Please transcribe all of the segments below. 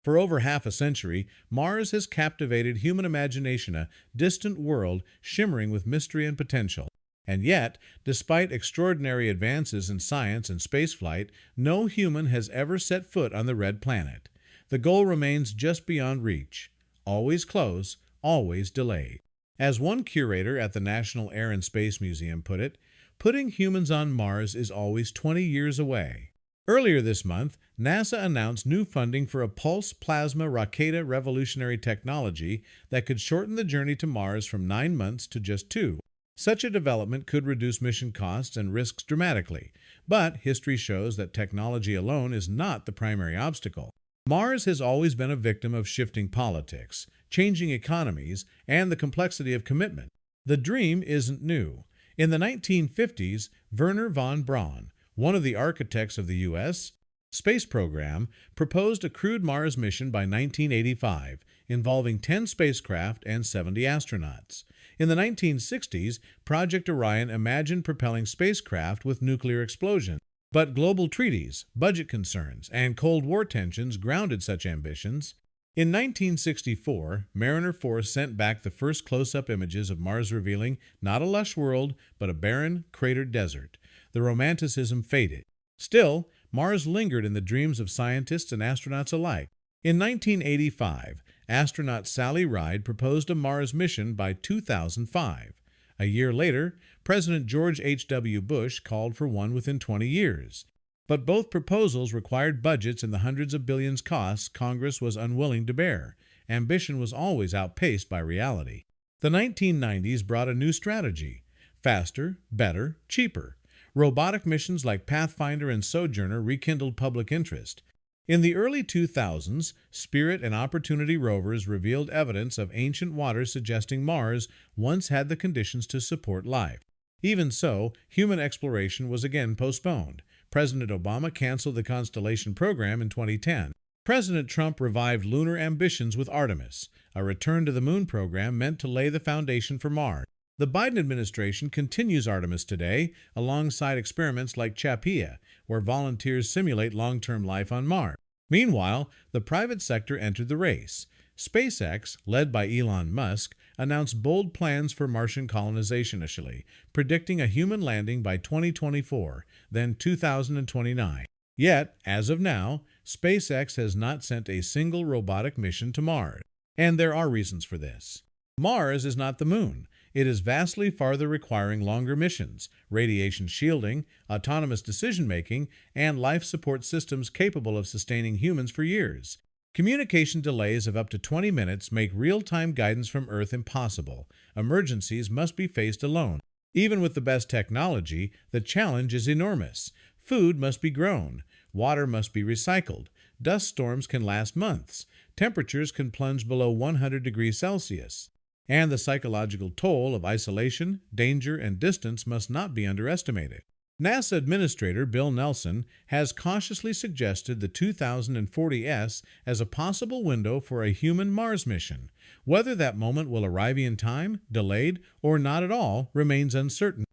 For over half a century, Mars has captivated human imagination, a distant world shimmering with mystery and potential. And yet, despite extraordinary advances in science and spaceflight, no human has ever set foot on the red planet. The goal remains just beyond reach. Always close, always delayed. As one curator at the National Air and Space Museum put it, putting humans on Mars is always 20 years away. Earlier this month, NASA announced new funding for a pulse plasma rocket revolutionary technology that could shorten the journey to Mars from 9 months to just 2. Such a development could reduce mission costs and risks dramatically, but history shows that technology alone is not the primary obstacle. Mars has always been a victim of shifting politics, changing economies, and the complexity of commitment. The dream isn't new. In the 1950s, Wernher von Braun, one of the architects of the U.S. space program, proposed a crewed Mars mission by 1985, involving 10 spacecraft and 70 astronauts. In the 1960s, Project Orion imagined propelling spacecraft with nuclear explosion. But global treaties, budget concerns, and Cold War tensions grounded such ambitions. In 1964, Mariner 4 sent back the first close-up images of Mars, revealing not a lush world, but a barren, cratered desert. The romanticism faded. Still, Mars lingered in the dreams of scientists and astronauts alike. In 1985, astronaut Sally Ride proposed a Mars mission by 2005. A year later, President George H.W. Bush called for one within 20 years. But both proposals required budgets in the hundreds of billions costs Congress was unwilling to bear. Ambition was always outpaced by reality. The 1990s brought a new strategy: faster, better, cheaper. Robotic missions like Pathfinder and Sojourner rekindled public interest. In the early 2000s, Spirit and Opportunity rovers revealed evidence of ancient waters suggesting Mars once had the conditions to support life. Even so, human exploration was again postponed. President Obama canceled the Constellation program in 2010. President Trump revived lunar ambitions with Artemis, a return to the moon program meant to lay the foundation for Mars. The Biden administration continues Artemis today, alongside experiments like Chapea, where volunteers simulate long-term life on Mars. Meanwhile, the private sector entered the race. SpaceX, led by Elon Musk, announced bold plans for Martian colonization initially, predicting a human landing by 2024, then 2029. Yet, as of now, SpaceX has not sent a single robotic mission to Mars. And there are reasons for this. Mars is not the moon. It is vastly farther, requiring longer missions, radiation shielding, autonomous decision-making, and life support systems capable of sustaining humans for years. Communication delays of up to 20 minutes make real-time guidance from Earth impossible. Emergencies must be faced alone. Even with the best technology, the challenge is enormous. Food must be grown. Water must be recycled. Dust storms can last months. Temperatures can plunge below 100 degrees Celsius. And the psychological toll of isolation, danger, and distance must not be underestimated. NASA Administrator Bill Nelson has cautiously suggested the 2040s as a possible window for a human Mars mission. Whether that moment will arrive in time, delayed, or not at all remains uncertain.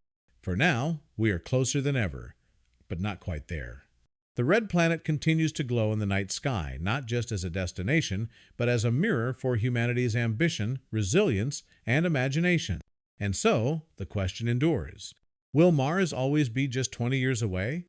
For now, we are closer than ever, but not quite there. The red planet continues to glow in the night sky, not just as a destination, but as a mirror for humanity's ambition, resilience, and imagination. And so, the question endures. Will Mars always be just 20 years away?